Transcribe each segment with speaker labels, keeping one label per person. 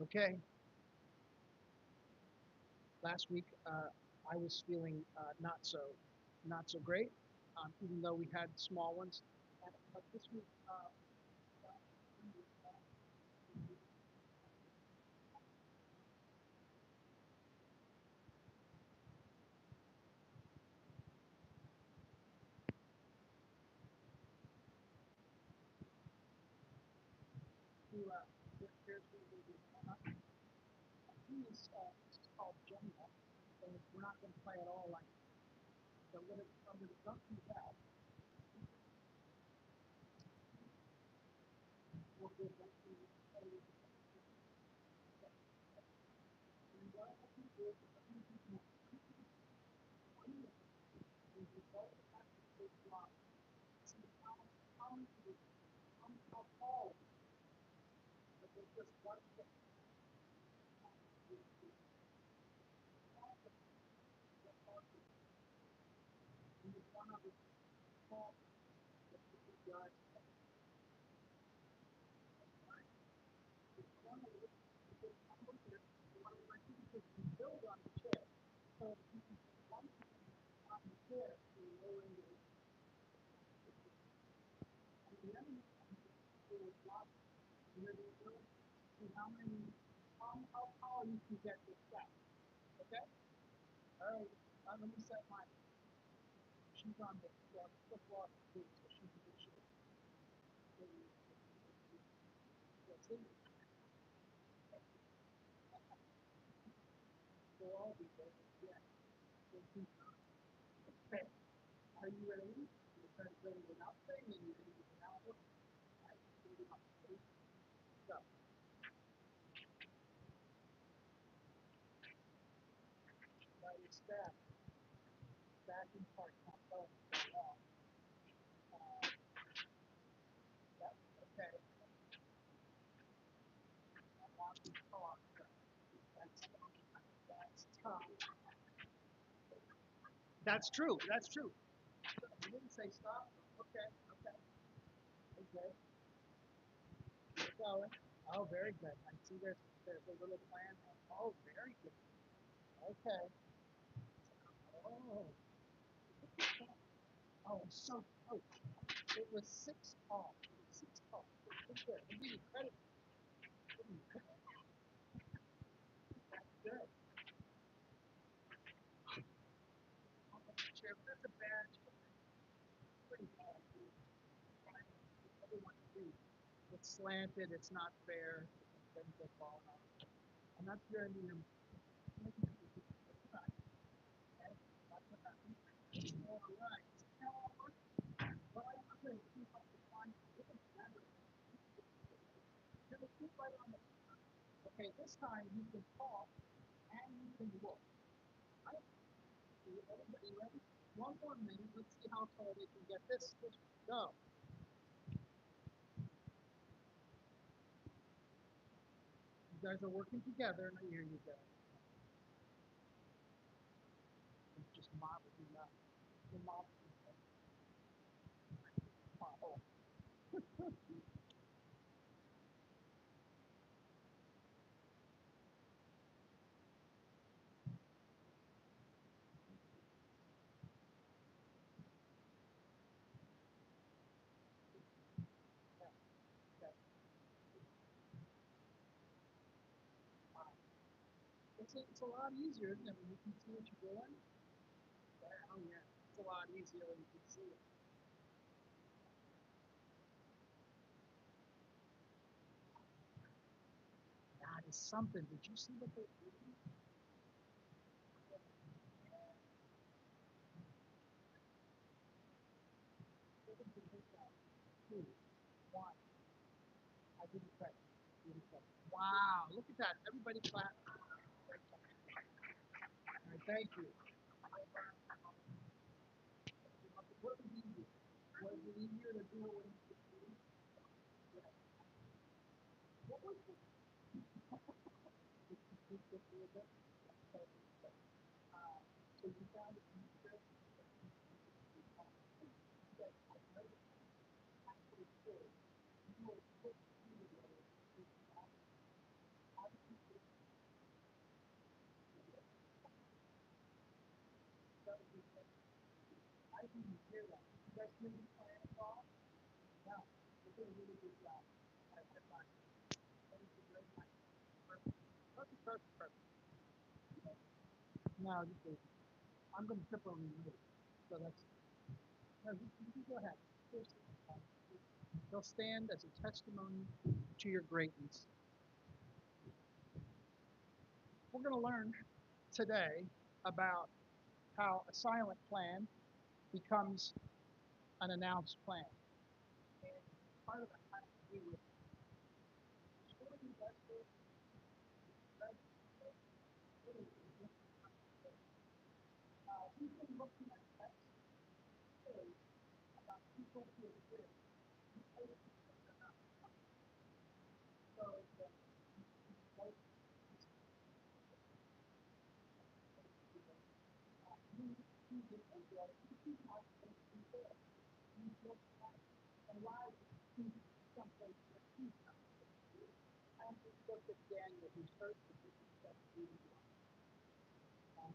Speaker 1: Okay, last week I was feeling not so great, even though we had small ones. But this week, to, there's going to be this is called Jenga, and we're not going to play at all like so. I'm going to dump these out. We'll give them to you. And what I want you to do is I'm going to give you 1 minute, and you go back to the block. See how many, how tall, but there's just one thing. And there's one other small that you can judge. One of the one of my things is you build on the chair. So you can put one on the chair to lower your and the other one is block where you go see how tall you can get this step. Okay? Alright, let me set mine. She's on the flip floor too, so she's in good shape. That's it. They'll all be there. Yeah. Okay. Are you ready? You're trying to build an outfit and you're ready to get out of it. Right? Go. Right, it's that. Backing part not going very well. Uh, that, okay. I want to talk. That's tough. That's true. That's true. You didn't say stop. Okay. Okay. Okay. Keep going. Oh, very good. I see there's a little plan. Oh, very good. Okay. Oh. Oh, so close. It was 6 tall. It was 6 tall. Good, good. I give you credit. Give you credit. That's good. Oh, chair, but that's a bad chair. Pretty bad. Everyone agrees. It's slanted. It's not fair. Things get falling off. And that's very right. All right. Now, what I'm going to see if I can find a little better. You're going to keep right on the. Okay, this time you can talk and you can look. Right? Everybody ready? 1 more minute. Let's see how tall they can get. This go. You guys are working together, and here you go. Just modeling up. The modeling model. Yeah, yeah. It's a lot easier, isn't it, when you can see what you're doing? Yeah, oh yeah, it's a lot easier when you can see it. That is something. Did you see what they did? 2, 1. I give you credit. Give you credit. Wow, look at that. Everybody clap. All right, thank you. What was easier? Was it easier to do it when you could see? Yeah. What was the so, so you found it easier? That I noticed actually did. You were quick to didn't hear that. You guys hear me playing a song? No. They did a really good job. That's fine. That was a great night. Perfect. Perfect, perfect, perfect. No, just wait. I'm going to trip over you. So that's, no, you can go ahead. They'll stand as a testimony to your greatness. We're going to learn today about how a silent plan becomes an announced plan. And part of that has to do with story investor, we've been looking at text stories about people who have lived in places that they're not from. So the most he's in Israel, he's not supposed to be there. He's just alive to someplace that he's not supposed to be. And we looked at Daniel, who served the people that he was.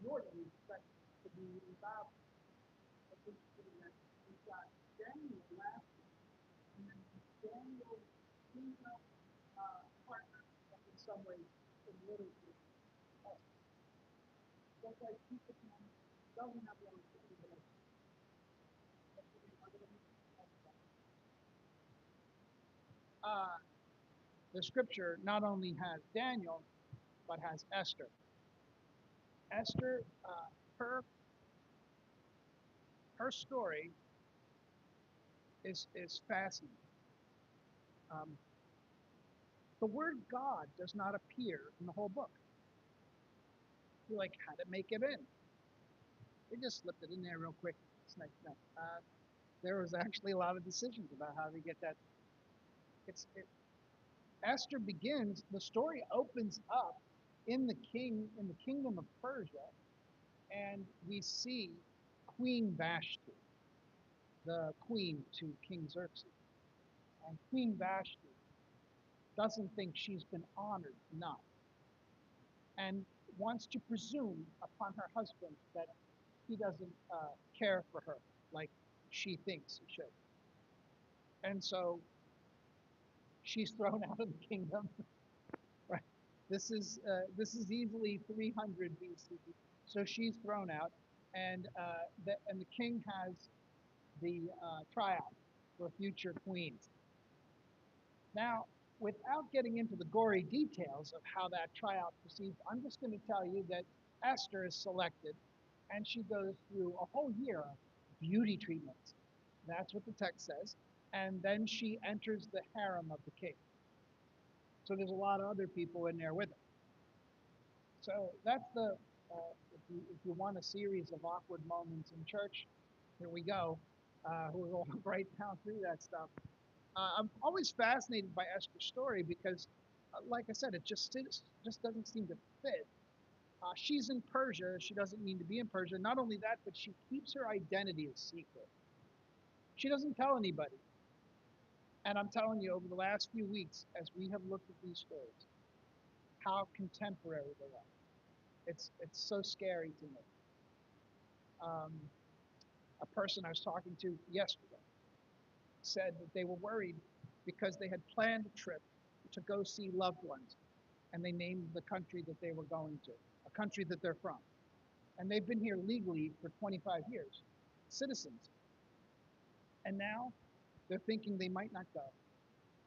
Speaker 1: Nor do we expect to be involved. But we've got Daniel last week, and then Daniel's female partner, in some ways, in literature. Just like people doesn't have one thing, the scripture not only has Daniel, but has Esther. Esther, her story is fascinating. The word God does not appear in the whole book. You're like, how did it make it in? They just slipped it in there real quick. It's like, no. There was actually a lot of decisions about how to get that. Esther begins, the story opens up in the kingdom of Persia, and we see Queen Vashti, the queen to King Xerxes. And Queen Vashti doesn't think she's been honored enough and wants to presume upon her husband that he doesn't care for her like she thinks he should. And so she's thrown out of the kingdom. Right? This is easily 300 BC. So she's thrown out, and the king has the tryout for future queens. Now, without getting into the gory details of how that tryout proceeds, I'm just going to tell you that Esther is selected, and she goes through a whole year of beauty treatments. That's what the text says. And then she enters the harem of the king. So there's a lot of other people in there with her. So that's if you want a series of awkward moments in church, here we go. We'll go right down through that stuff. I'm always fascinated by Esther's story because, like I said, it just doesn't seem to fit. She's in Persia. She doesn't mean to be in Persia. Not only that, but she keeps her identity a secret. She doesn't tell anybody. And I'm telling you, over the last few weeks, as we have looked at these stories, how contemporary they are. It's so scary to me. A person I was talking to yesterday said that they were worried because they had planned a trip to go see loved ones, and they named the country that they were going to, a country that they're from. And they've been here legally for 25 years, citizens. And now they're thinking they might not go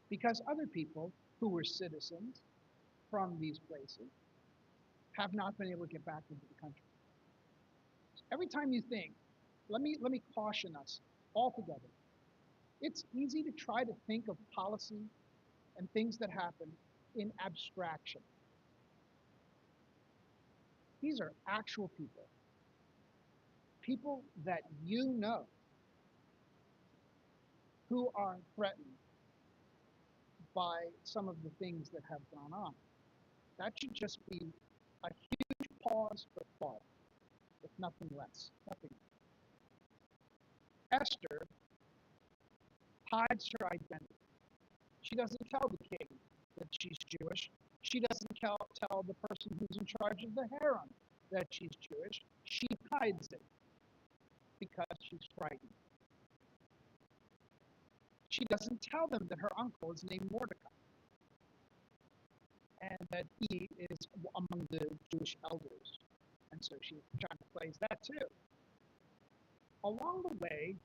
Speaker 1: because other people who were citizens from these places have not been able to get back into the country. Every time you think, let me caution us all together. It's easy to try to think of policy and things that happen in abstraction. These are actual people, people that you know who are threatened by some of the things that have gone on. That should just be a huge pause for thought, if nothing less. Nothing. Esther hides her identity. She doesn't tell the king that she's Jewish. She doesn't tell the person who's in charge of the harem that she's Jewish. She hides it. because she's frightened. She doesn't tell them that her uncle is named Mordecai and that he is among the Jewish elders. And so she kind of plays that too. Along the way,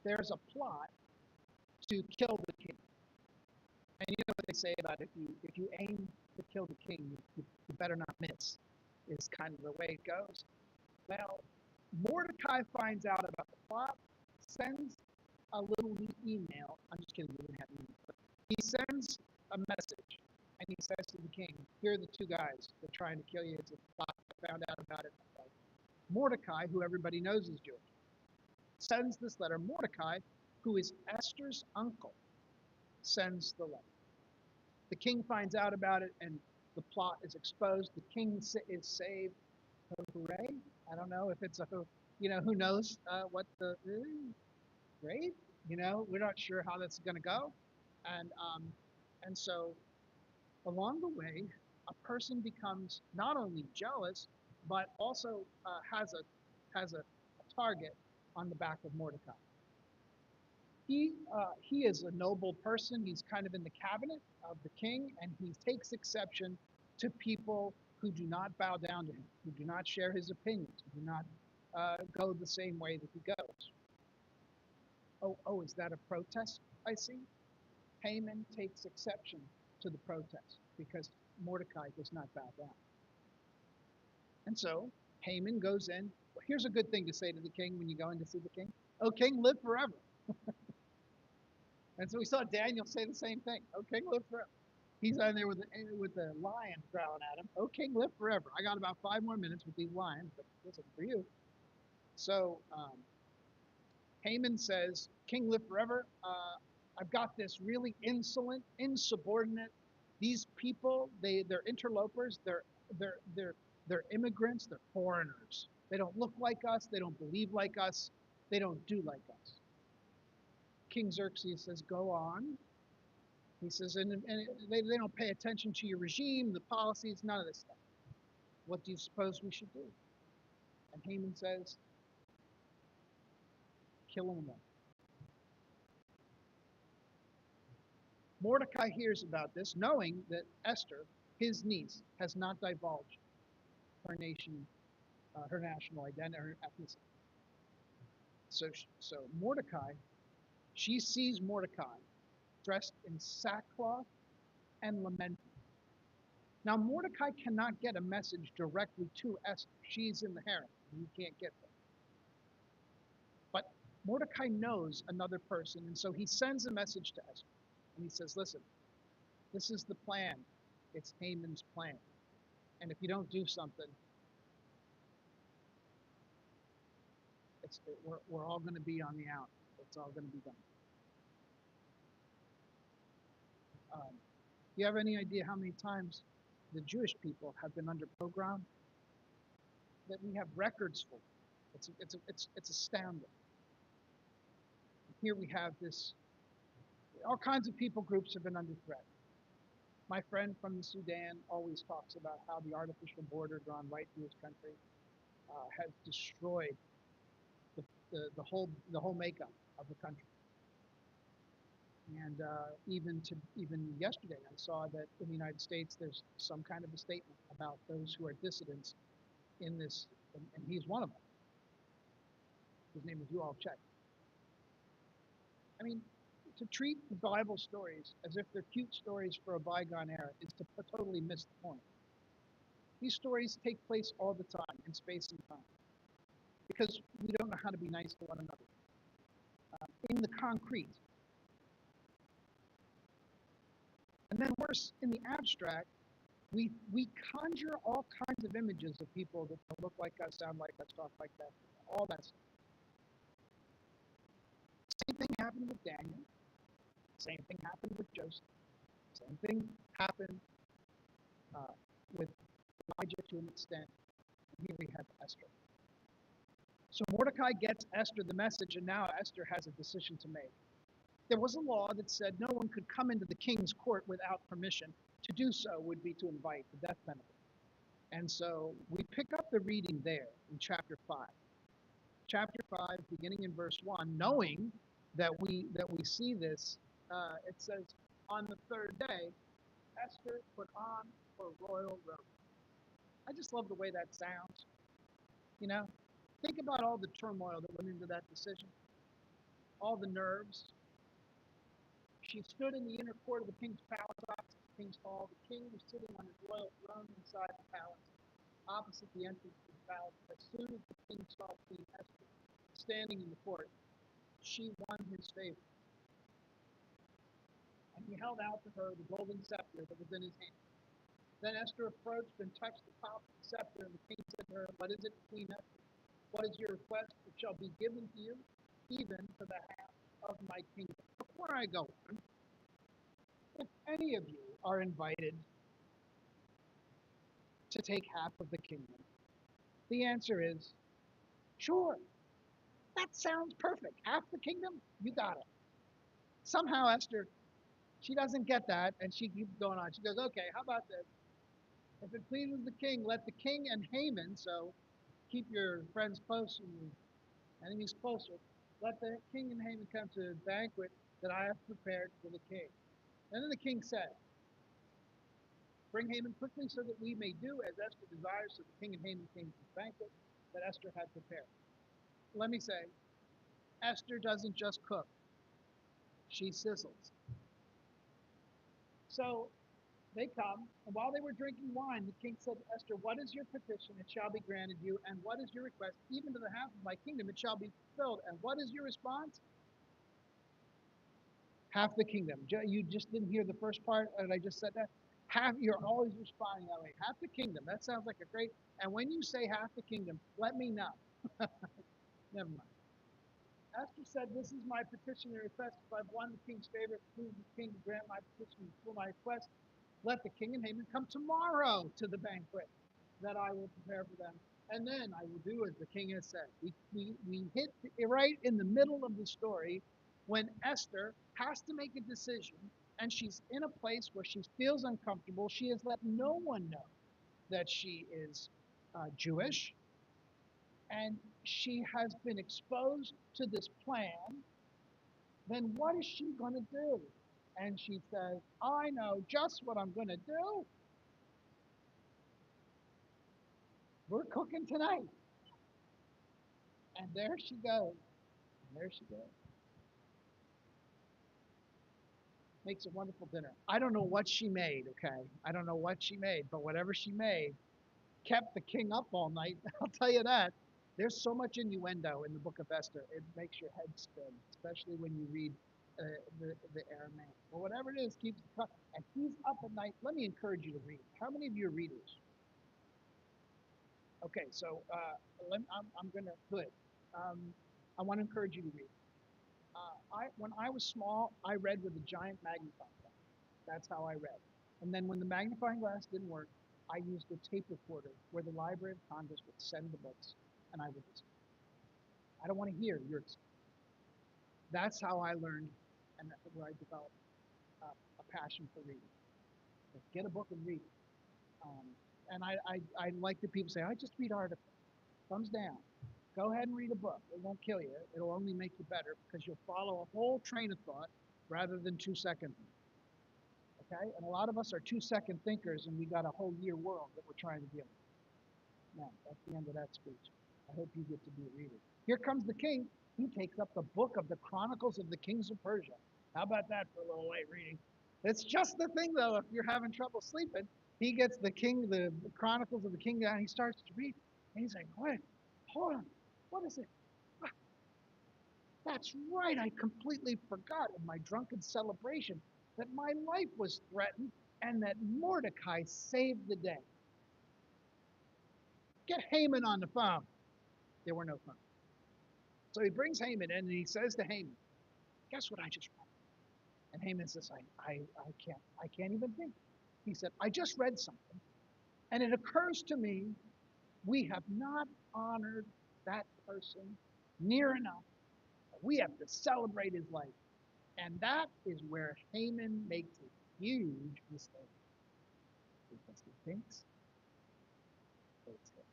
Speaker 1: there's a plot to kill the king. And you know what they say about if you aim to kill the king, you better not miss, is kind of the way it goes. Well, Mordecai finds out about the plot, sends a little email. I'm just kidding, we didn't have email. But he sends a message, and he says to the king, here are the two guys that are trying to kill you. It's a plot. I found out about it. Mordecai, who everybody knows is Jewish, sends this letter. Mordecai, who is Esther's uncle, sends the letter. The king finds out about it, and the plot is exposed. The king is saved. Hooray! I don't know if it's a, who knows what the, great? We're not sure how that's going to go. And so along the way, a person becomes not only jealous, but also has a target on the back of Mordecai. He is a noble person. He's kind of in the cabinet of the king, and he takes exception to people who do not bow down to him, who do not share his opinions, who do not go the same way that he goes. Oh, is that a protest I see? Haman takes exception to the protest because Mordecai does not bow down. And so Haman goes in. Well, here's a good thing to say to the king when you go in to see the king. Oh, king, live forever. And so we saw Daniel say the same thing. Oh, king, live forever. He's on there with the lion growling at him. Oh, king, live forever. I got about 5 more minutes with these lions, but listen for you. So Haman says, king, live forever. I've got this really insolent, insubordinate. These people, they're interlopers. They're immigrants. They're foreigners. They don't look like us. They don't believe like us. They don't do like us. King Xerxes says, go on. He says, and they don't pay attention to your regime, the policies, none of this stuff. What do you suppose we should do? And Haman says, kill them all. Mordecai hears about this, knowing that Esther, his niece, has not divulged her national identity, her ethnicity. So Mordecai, she sees Mordecai dressed in sackcloth and lamenting. Now Mordecai cannot get a message directly to Esther. She's in the harem. He can't get there. But Mordecai knows another person, and so he sends a message to Esther. And he says, listen, this is the plan. It's Haman's plan. And if you don't do something, we're all going to be on the out. It's all going to be done. Do you have any idea how many times the Jewish people have been under pogrom? That we have records for. It's astounding. Here we have this. All kinds of people groups have been under threat. My friend from the Sudan always talks about how the artificial border drawn right through his country has destroyed the whole makeup of the country. And even yesterday, I saw that in the United States, there's some kind of a statement about those who are dissidents in this, and he's one of them. His name is Yuval Chet. I mean, to treat the Bible stories as if they're cute stories for a bygone era is to totally miss the point. These stories take place all the time in space and time because we don't know how to be nice to one another. In the concrete. And then worse, in the abstract, we conjure all kinds of images of people that don't look like us, sound like us, talk like that, all that stuff. Same thing happened with Daniel. Same thing happened with Joseph. Same thing happened with Elijah to an extent. And here we have Esther. So Mordecai gets Esther the message, and now Esther has a decision to make. There was a law that said no one could come into the king's court without permission. To do so would be to invite the death penalty. And so we pick up the reading there in chapter 5. chapter 5, beginning in verse 1, knowing that we see this, it says, on the third day, Esther put on her royal robe. I just love the way that sounds. You know, think about all the turmoil that went into that decision, all the nerves. She stood in the inner court of the king's palace, opposite the king's hall. The king was sitting on his royal throne inside the palace, opposite the entrance to the palace. As soon as the king saw Queen Esther standing in the court, she won his favor. And he held out to her the golden scepter that was in his hand. Then Esther approached and touched the top of the scepter, and the king said to her, "What is it, Queen Esther? What is your request? It shall be given to you, even for the half of my kingdom." Before I go on, if any of you are invited to take half of the kingdom, the answer is, sure, that sounds perfect. Half the kingdom? You got it. Somehow Esther, she doesn't get that, and she keeps going on. She goes, okay, how about this? If it pleases the king, let the king and Haman, so keep your friends close and your enemies closer, let the king and Haman come to the banquet that I have prepared for the king. And then the king said, bring Haman quickly so that we may do as Esther desires. So the king and Haman came to the banquet that Esther had prepared. Let me say, Esther doesn't just cook, she sizzles. So they come, and while they were drinking wine, the king said to Esther, what is your petition? It shall be granted you. And what is your request? Even to the half of my kingdom, it shall be fulfilled. And what is your response? Half the kingdom. You just didn't hear the first part that I just said that? Half, you're always responding that way. Half the kingdom. That sounds like a great, and when you say half the kingdom, let me know. Never mind. Esther said, this is my petition and request. If I've won the king's favor, please the king to grant my petition and fulfill my request. Let the king and Haman come tomorrow to the banquet that I will prepare for them. And then I will do as the king has said. We hit right in the middle of the story when Esther has to make a decision, and she's in a place where she feels uncomfortable. She has let no one know that she is Jewish, and she has been exposed to this plan. Then what is she going to do? And she says, I know just what I'm going to do. We're cooking tonight. And there she goes. And there she goes. Makes a wonderful dinner. I don't know what she made, okay? I don't know what she made, but whatever she made kept the king up all night. I'll tell you that. There's so much innuendo in the book of Esther. It makes your head spin, especially when you read the Aramaic. But whatever it is, keeps the and he's up at night. Let me encourage you to read. How many of you are readers? Okay, so I'm going to good. I want to encourage you to read. When I was small, I read with a giant magnifying glass. That's how I read. And then when the magnifying glass didn't work, I used a tape recorder where the Library of Congress would send the books, and I would listen. I don't want to hear your experience. That's how I learned, and where I developed a passion for reading. Get a book and read. And I like that people say, I just read articles. Thumbs down. Go ahead and read a book. It won't kill you. It'll only make you better because you'll follow a whole train of thought rather than 2-second. Okay? And a lot of us are 2-second thinkers, and we got a whole year world that we're trying to deal with. Now, that's the end of that speech. I hope you get to be a reader. Here comes the king. He takes up the book of the Chronicles of the Kings of Persia. How about that for a little light reading? It's just the thing, though, if you're having trouble sleeping, he gets the Chronicles of the King down, he starts to read, and he's like, wait, hold on, what is it? That's right, I completely forgot in my drunken celebration that my life was threatened and that Mordecai saved the day. Get Haman on the phone. There were no phones. So he brings Haman in and he says to Haman, guess what I just read? And Haman says, I can't even think. He said, I just read something, and it occurs to me we have not honored that person near enough. We have to celebrate his life. And that is where Haman makes a huge mistake. Because he thinks it's him.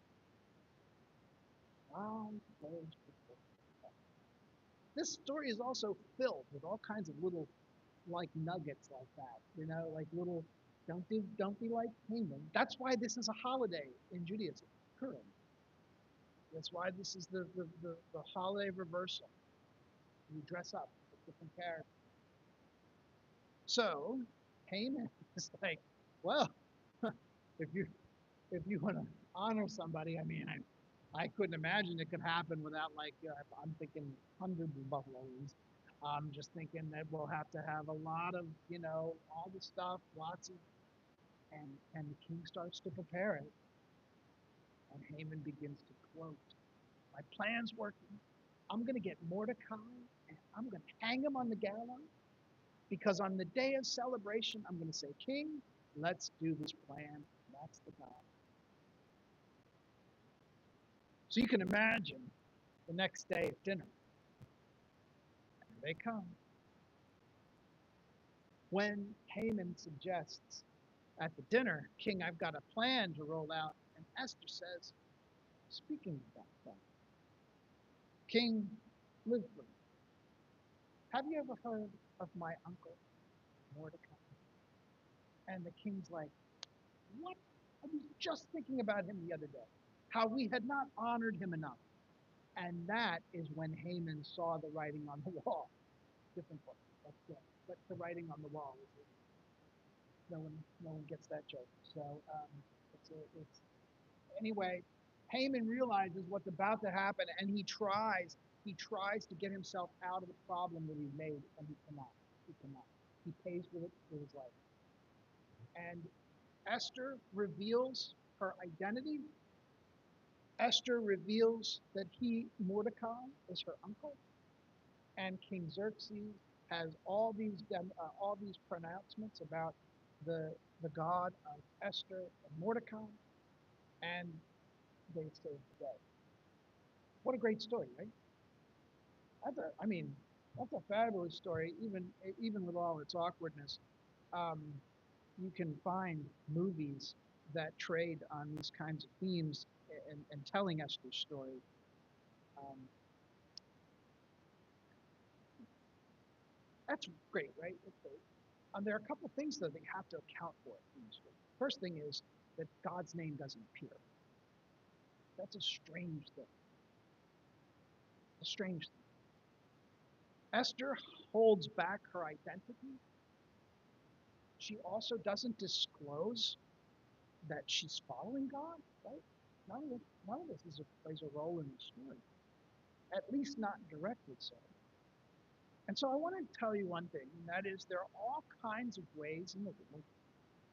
Speaker 1: Why those This story is also filled with all kinds of little like nuggets like that, like little don't be like Haman. That's why this is a holiday in Judaism, Purim. That's why this is the holiday reversal. You dress up with different characters. So Haman is like, well, if you if you want to honor somebody, I mean, I couldn't imagine it could happen without like I'm thinking hundreds of buffaloes. I'm just thinking that we'll have to have a lot of all the stuff, lots of and the king starts to prepare it, and Haman begins to quote, "My plan's working. I'm going to get Mordecai and I'm going to hang him on the gallows because on the day of celebration I'm going to say, King, let's do this plan. That's the God." So you can imagine the next day at dinner, here they come. When Haman suggests at the dinner, King, I've got a plan to roll out, and Esther says, speaking of that plan, King, live for me. Have you ever heard of my uncle Mordecai? And the king's like, what? I was just thinking about him the other day, how we had not honored him enough. And that is when Haman saw the writing on the wall. Different book, but the writing on the wall is no one gets that joke. So it's anyway. Haman realizes what's about to happen, and he tries to get himself out of the problem that he made, and he cannot. He cannot. He pays with it with his life. And Esther reveals her identity. Esther reveals that Mordecai, is her uncle, and King Xerxes has all these pronouncements about the God of Esther and Mordecai, and they save the day. What a great story, right? I mean, that's a fabulous story, even with all its awkwardness. Um, you can find movies that trade on these kinds of themes and telling Esther's story. Um, that's great, right? That's great. There are a couple things that they have to account for in the story. First thing is that God's name doesn't appear. That's a strange thing. A strange thing. Esther holds back her identity. She also doesn't disclose that she's following God, right? None of this plays a role in the story, at least not directly so. And so I want to tell you one thing, and that is there are all kinds of ways in the world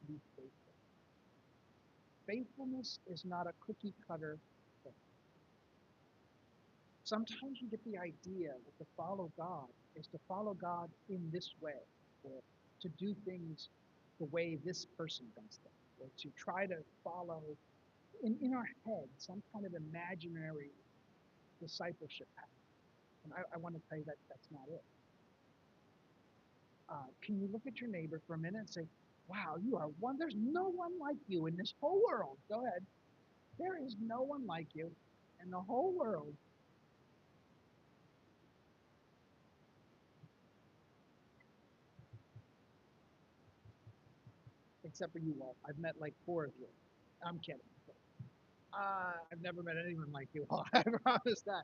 Speaker 1: to be faithful. Faithfulness is not a cookie cutter thing. Sometimes you get the idea that to follow God is to follow God in this way, or to do things the way this person does them, or to try to follow in our head some kind of imaginary discipleship path. And I want to tell you that that's not it. Can you look at your neighbor for a minute and say, wow, you are one, there's no one like you in this whole world. Go ahead. There is no one like you in the whole world. Except for you all. I've met like 4 of you. I'm kidding. I've never met anyone like you all. I promise that.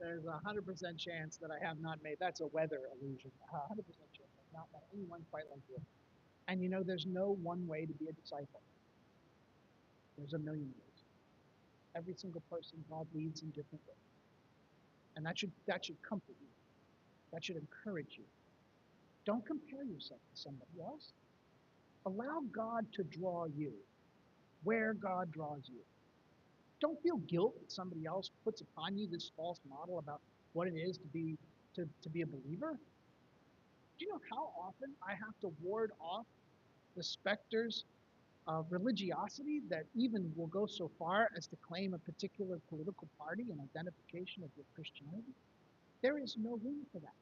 Speaker 1: There's a 100% chance that I have not made. That's a weather illusion. 100% chance I've not met anyone quite like you. And there's no one way to be a disciple. There's a million ways. Every single person God leads in different ways. And that should comfort you. That should encourage you. Don't compare yourself to somebody else. Allow God to draw you where God draws you. Don't feel guilt that somebody else puts upon you this false model about what it is to be a believer. Do you know how often I have to ward off the specters of religiosity that even will go so far as to claim a particular political party and identification of your Christianity? There is no room for that.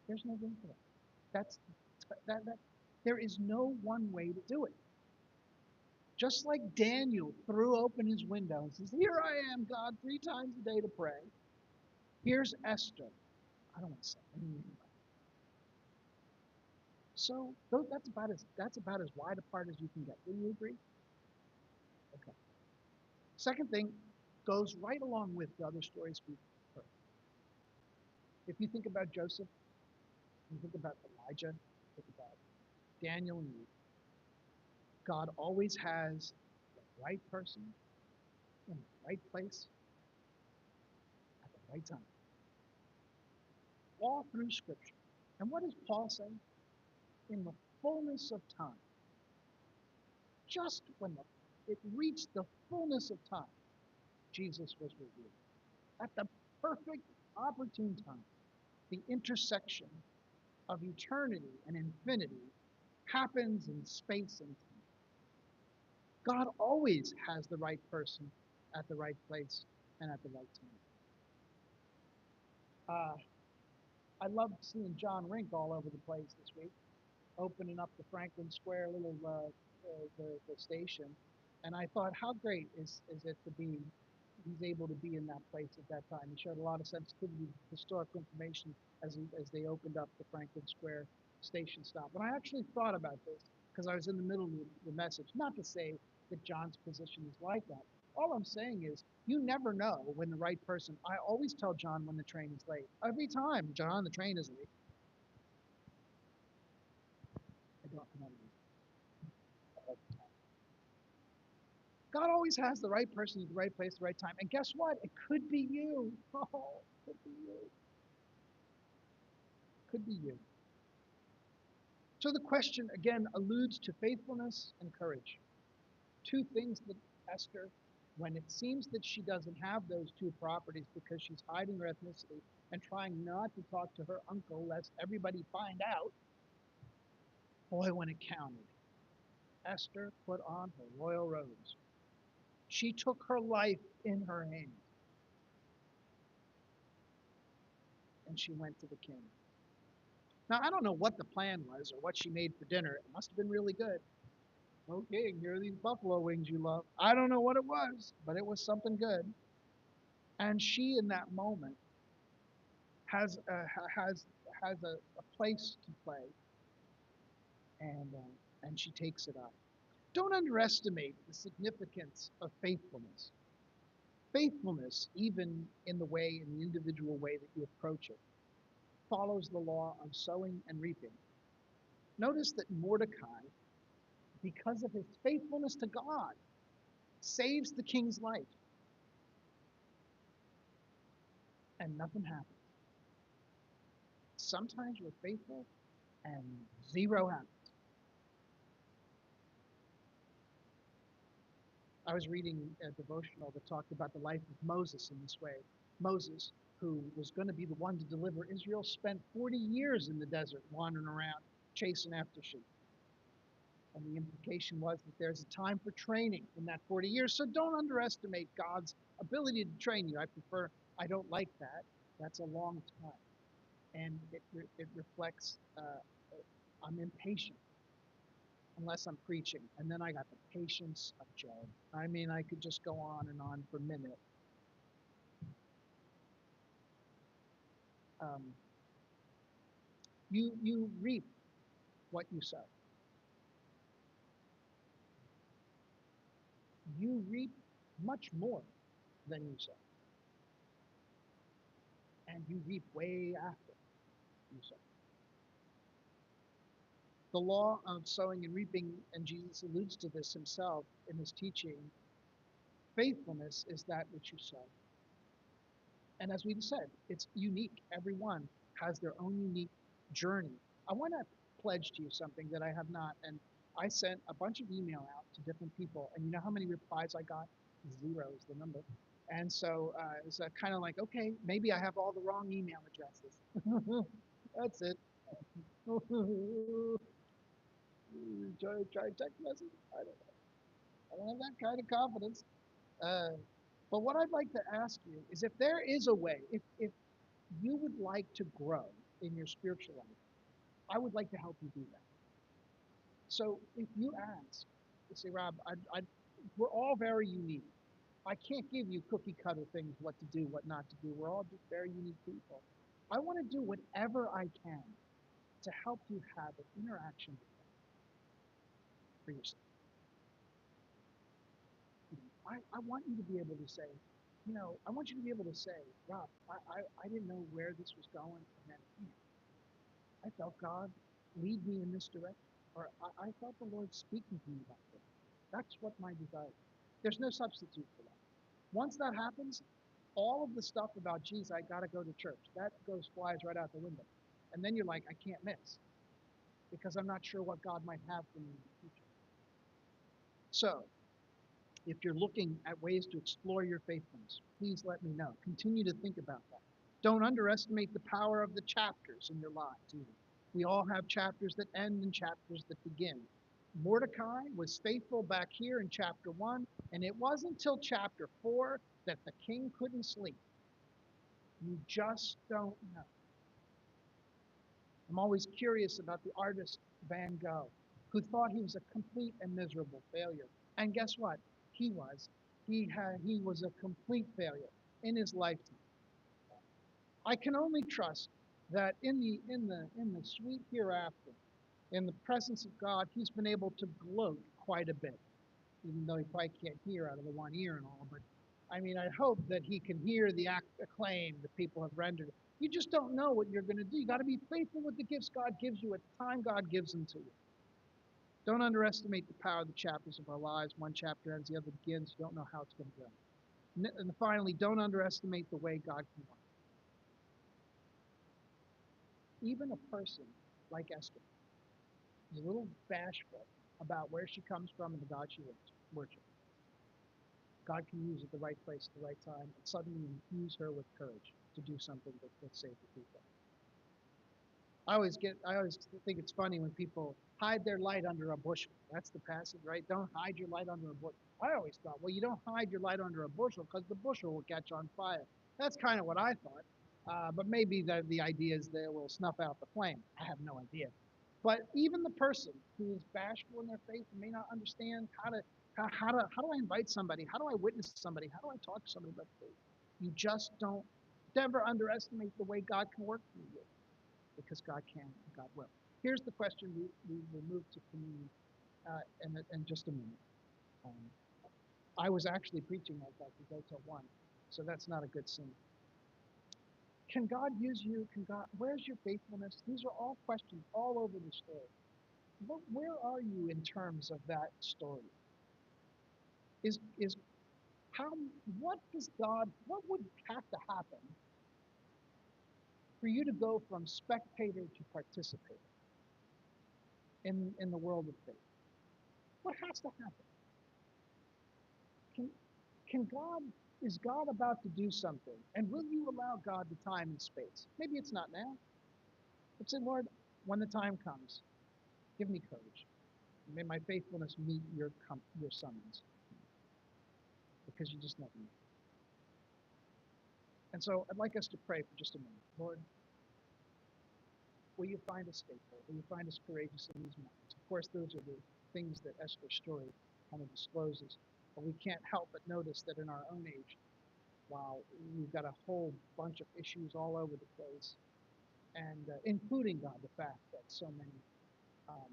Speaker 1: There's no room for that. That's that there is no one way to do it. Just like Daniel threw open his window and says, here I am, God, 3 times a day to pray. Here's Esther. I don't want to say. I mean, so that's about as wide apart as you can get. Will you agree? Okay. Second thing goes right along with the other stories we've heard. If you think about Joseph, you think about Elijah, think about Daniel and Ruth, God always has the right person in the right place at the right time, all through Scripture. And what does Paul say? In the fullness of time, just when it reached the fullness of time, Jesus was revealed. At the perfect, opportune time, the intersection of eternity and infinity happens in space and time. God always has the right person at the right place and at the right time. I loved seeing John Rink all over the place this week, opening up the Franklin Square little the station, and I thought, how great is it to be he's able to be in that place at that time. He showed a lot of sensitivity to historical information as they opened up the Franklin Square station stop. And I actually thought about this because I was in the middle of the message. Not to say that John's position is like that. All I'm saying is you never know when the right person. I always tell John when the train is late. Every time, John, the train is late. I don't God always has the right person at the right place at the right time. And guess what? It could be you. Oh, it could be you. Could be you. So the question again alludes to faithfulness and courage. Two things that Esther, when it seems that she doesn't have those two properties because she's hiding her ethnicity and trying not to talk to her uncle lest everybody find out, boy, when it counted, Esther put on her royal robes. She took her life in her hands and she went to the king. Now, I don't know what the plan was or what she made for dinner. It must have been really good. "Oh, king, here are these buffalo wings you love." I don't know what it was, but it was something good. And she, in that moment, has a, has a place to play, and she takes it up. Don't underestimate the significance of faithfulness. Faithfulness, even in the individual way that you approach it, follows the law of sowing and reaping. Notice that Mordecai, because of his faithfulness to God, saves the king's life, and nothing happens. Sometimes we're faithful and zero happens. I was reading a devotional that talked about the life of Moses in this way. Moses, who was going to be the one to deliver Israel, spent 40 years in the desert wandering around chasing after sheep. And the implication was that there's a time for training in that 40 years. So don't underestimate God's ability to train you. I don't like that. That's a long time. And it reflects, I'm impatient unless I'm preaching. And then I got the patience of Job. I mean, I could just go on and on for a minute. Um, you reap what you sow. You reap much more than you sow. And you reap way after you sow. The law of sowing and reaping, and Jesus alludes to this himself in his teaching, faithfulness is that which you sow. And as we said, it's unique. Everyone has their own unique journey. I want to pledge to you something that I have not. And I sent a bunch of email out to different people. And you know how many replies I got? Zero is the number. And so it's kind of like, okay, maybe I have all the wrong email addresses. That's it. Try text message. I don't have that kind of confidence. Uh, but what I'd like to ask you is if there is a way, if you would like to grow in your spiritual life, I would like to help you do that. So if you ask, you say, Rob, we're all very unique. I can't give you cookie cutter things, what to do, what not to do. We're all just very unique people. I want to do whatever I can to help you have an interaction with them for yourself. I want you to be able to say, I want you to be able to say, Rob, I didn't know where this was going, and then I felt God lead me in this direction, or I felt the Lord speaking to me about this. That's what my desire is. There's no substitute for that. Once that happens, all of the stuff about, geez, I got to go to church, that flies right out the window. And then you're like, I can't miss because I'm not sure what God might have for me in the future. So, if you're looking at ways to explore your faithfulness, please let me know. Continue to think about that. Don't underestimate the power of the chapters in your lives either. We all have chapters that end and chapters that begin. Mordecai was faithful back here in chapter 1, and it wasn't until chapter 4 that the king couldn't sleep. You just don't know. I'm always curious about the artist Van Gogh, who thought he was a complete and miserable failure. And guess what? He was. He was a complete failure in his lifetime. I can only trust that in the sweet hereafter, in the presence of God, he's been able to gloat quite a bit, even though he probably can't hear out of the one ear and all. But I mean, I hope that he can hear the acclaim that people have rendered. You just don't know what you're going to do. You got to be faithful with the gifts God gives you at the time God gives them to you. Don't underestimate the power of the chapters of our lives. One chapter ends, the other begins. You don't know how it's going to go. And finally, don't underestimate the way God can work. Even a person like Esther is a little bashful about where she comes from and the God she worships. God can use at the right place at the right time and suddenly infuse her with courage to do something that saves the people. I always think it's funny when people hide their light under a bushel. That's the passage, right? Don't hide your light under a bushel. I always thought, well, you don't hide your light under a bushel because the bushel will catch on fire. That's kind of what I thought. But maybe the idea is that it will snuff out the flame. I have no idea. But even the person who is bashful in their faith and may not understand how do I invite somebody? How do I witness to somebody? How do I talk to somebody about faith? You just don't never underestimate the way God can work through you, because God can and God will. Here's the question we will move to communion in just a minute. Um, I was actually preaching like that to go till 1, so that's not a good scene. Can God use you? Where's your faithfulness? These are all questions all over the story. But where are you in terms of that story? Is how what does God what would have to happen for you to go from spectator to participator in the world of faith? What has to happen? Can can God is God about to do something? And will you allow God the time and space? Maybe it's not now. But say, Lord, when the time comes, give me courage. May my faithfulness meet your summons, because you just never know. And so I'd like us to pray for just a minute. Lord, will you find us faithful? Will you find us courageous in these moments? Of course, those are the things that Esther's story kind of discloses. But we can't help but notice that in our own age, while we've got a whole bunch of issues all over the place, and including, God, the fact that so many um,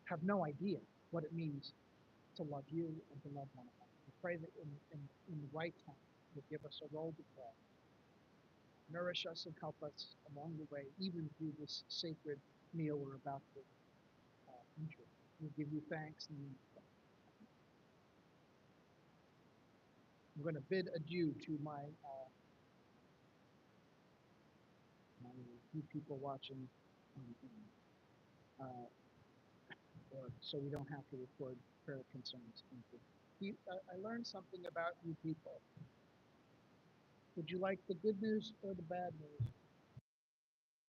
Speaker 1: have no idea what it means to love you and to love one another. We pray that in the right time, you'll give us a role to play. Nourish us and help us along the way, even through this sacred meal we're about to enjoy. We give you thanks and I'm going to bid adieu to my few people watching, uh, or so we don't have to record prayer concerns. I learned something about you people. Would you like the good news or the bad news?